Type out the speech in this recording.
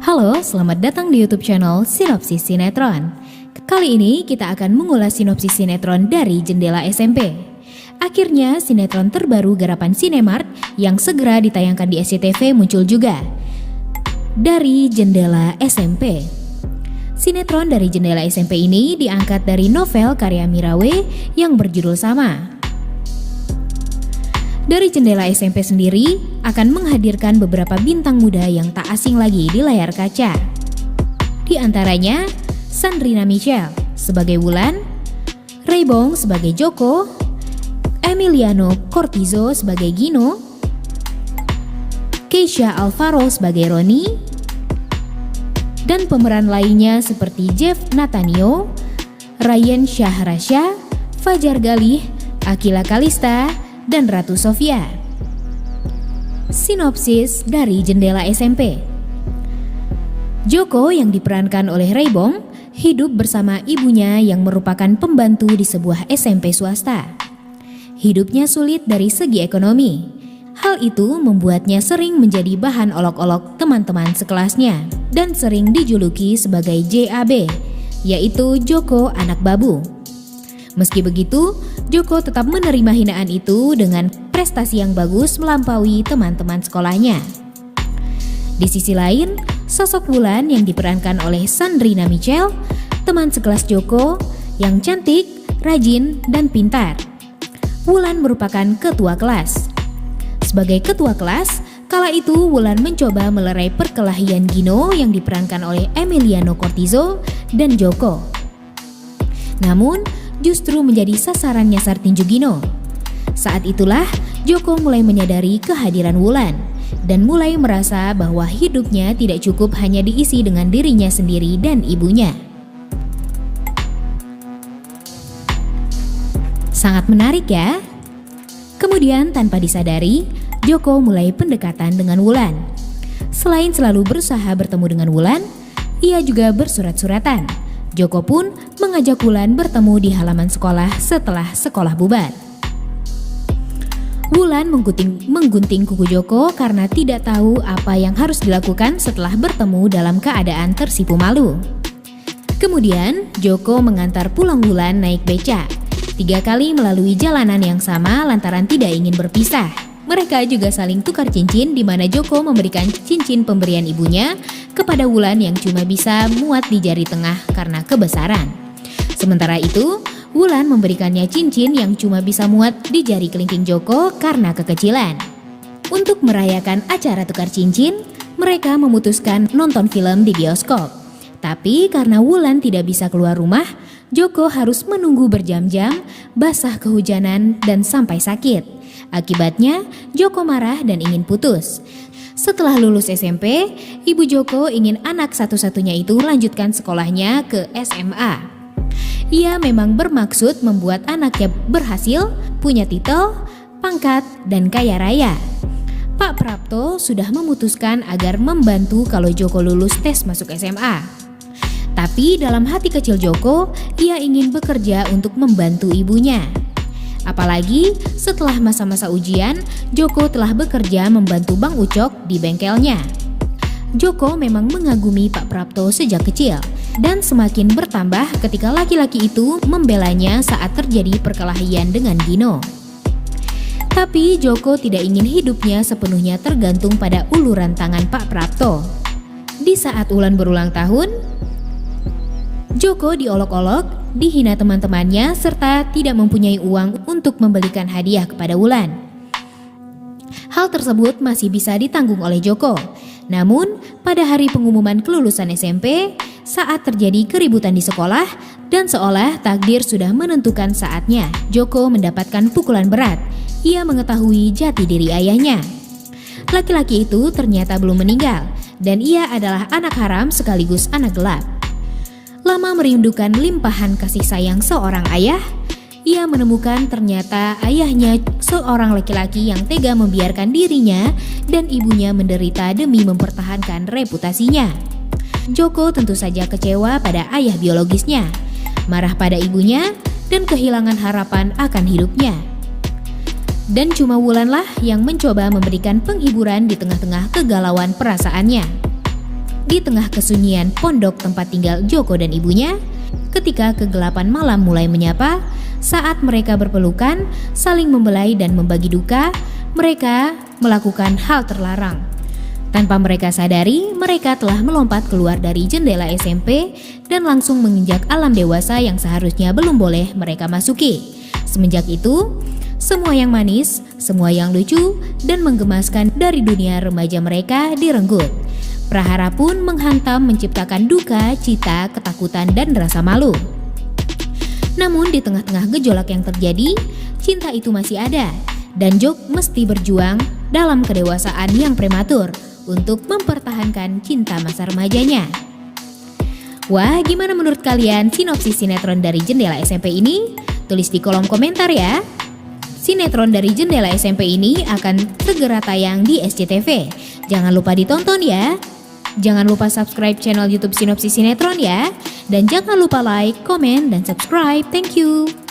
Halo, selamat datang di YouTube channel Sinopsis Sinetron. Kali ini kita akan mengulas sinopsis sinetron dari Jendela SMP. Akhirnya sinetron terbaru garapan Sinemart yang segera ditayangkan di SCTV muncul juga. Dari Jendela SMP. Sinetron dari Jendela SMP ini diangkat dari novel karya Mirawe yang berjudul sama. Dari Jendela SMP sendiri akan menghadirkan beberapa bintang muda yang tak asing lagi di layar kaca. Di antaranya Sandrina Michelle sebagai Wulan, Raybong sebagai Joko, Emiliano Cortizo sebagai Gino, Keisha Alvaro sebagai Roni, dan pemeran lainnya seperti Jeff Nathaniel, Ryan Shahrasha, Fajar Galih, Akila Kalista, dan Ratu Sofia. Sinopsis dari Jendela SMP. Joko yang diperankan oleh Raybong hidup bersama ibunya yang merupakan pembantu di sebuah SMP swasta. Hidupnya sulit dari segi ekonomi. Hal itu membuatnya sering menjadi bahan olok-olok teman-teman sekelasnya dan sering dijuluki sebagai JAB, yaitu Joko Anak Babu. Meski begitu, Joko tetap menerima hinaan itu dengan prestasi yang bagus melampaui teman-teman sekolahnya. Di sisi lain, sosok Wulan yang diperankan oleh Sandrina Michelle, teman sekelas Joko yang cantik, rajin, dan pintar. Wulan merupakan ketua kelas. Sebagai ketua kelas, kala itu Wulan mencoba melerai perkelahian Gino yang diperankan oleh Emiliano Cortizo dan Joko. Namun, justru menjadi sasaran nyasar tinju Gino. Saat itulah Joko mulai menyadari kehadiran Wulan dan mulai merasa bahwa hidupnya tidak cukup hanya diisi dengan dirinya sendiri dan ibunya. Sangat menarik ya? Kemudian tanpa disadari, Joko mulai pendekatan dengan Wulan. Selain selalu berusaha bertemu dengan Wulan, ia juga bersurat-suratan. Joko pun mengajak Wulan bertemu di halaman sekolah setelah sekolah bubar. Wulan menggunting kuku Joko karena tidak tahu apa yang harus dilakukan setelah bertemu dalam keadaan tersipu malu. Kemudian Joko mengantar pulang Wulan naik beca. 3 kali melalui jalanan yang sama lantaran tidak ingin berpisah. Mereka juga saling tukar cincin di mana Joko memberikan cincin pemberian ibunya kepada Wulan yang cuma bisa muat di jari tengah karena kebesaran. Sementara itu, Wulan memberikannya cincin yang cuma bisa muat di jari kelingking Joko karena kekecilan. Untuk merayakan acara tukar cincin, mereka memutuskan nonton film di bioskop. Tapi karena Wulan tidak bisa keluar rumah, Joko harus menunggu berjam-jam, basah kehujanan, dan sampai sakit. Akibatnya, Joko marah dan ingin putus. Setelah lulus SMP, ibu Joko ingin anak satu-satunya itu lanjutkan sekolahnya ke SMA. Ia memang bermaksud membuat anaknya berhasil, punya titel, pangkat, dan kaya raya. Pak Prapto sudah memutuskan agar membantu kalau Joko lulus tes masuk SMA. Tapi dalam hati kecil Joko, ia ingin bekerja untuk membantu ibunya. Apalagi setelah masa-masa ujian, Joko telah bekerja membantu Bang Ucok di bengkelnya. Joko memang mengagumi Pak Prapto sejak kecil dan semakin bertambah ketika laki-laki itu membelanya saat terjadi perkelahian dengan Gino. Tapi Joko tidak ingin hidupnya sepenuhnya tergantung pada uluran tangan Pak Prapto. Di saat Wulan berulang tahun, Joko diolok-olok, dihina teman-temannya, serta tidak mempunyai uang untuk membelikan hadiah kepada Wulan. Hal tersebut masih bisa ditanggung oleh Joko. Namun, pada hari pengumuman kelulusan SMP, saat terjadi keributan di sekolah, dan seolah takdir sudah menentukan saatnya, Joko mendapatkan pukulan berat. Ia mengetahui jati diri ayahnya. Laki-laki itu ternyata belum meninggal, dan ia adalah anak haram sekaligus anak gelap. Lama merindukan limpahan kasih sayang seorang ayah, ia menemukan ternyata ayahnya seorang laki-laki yang tega membiarkan dirinya dan ibunya menderita demi mempertahankan reputasinya. Joko tentu saja kecewa pada ayah biologisnya, marah pada ibunya, dan kehilangan harapan akan hidupnya. Dan cuma Wulanlah yang mencoba memberikan penghiburan di tengah-tengah kegalauan perasaannya. Di tengah kesunyian pondok tempat tinggal Joko dan ibunya, ketika kegelapan malam mulai menyapa, saat mereka berpelukan, saling membelai dan membagi duka, mereka melakukan hal terlarang. Tanpa mereka sadari, mereka telah melompat keluar dari jendela SMP dan langsung menginjak alam dewasa yang seharusnya belum boleh mereka masuki. Semenjak itu, semua yang manis, semua yang lucu, dan menggemaskan dari dunia remaja mereka direnggut. Prahara pun menghantam menciptakan duka, cita, ketakutan, dan rasa malu. Namun di tengah-tengah gejolak yang terjadi, cinta itu masih ada, dan Jok mesti berjuang dalam kedewasaan yang prematur untuk mempertahankan cinta masa remajanya. Wah, gimana menurut kalian sinopsis sinetron dari Jendela SMP ini? Tulis di kolom komentar ya. Sinetron dari Jendela SMP ini akan segera tayang di SCTV. Jangan lupa ditonton ya. Jangan lupa subscribe channel YouTube Sinopsis Sinetron ya. Dan jangan lupa like, komen, dan subscribe. Thank you.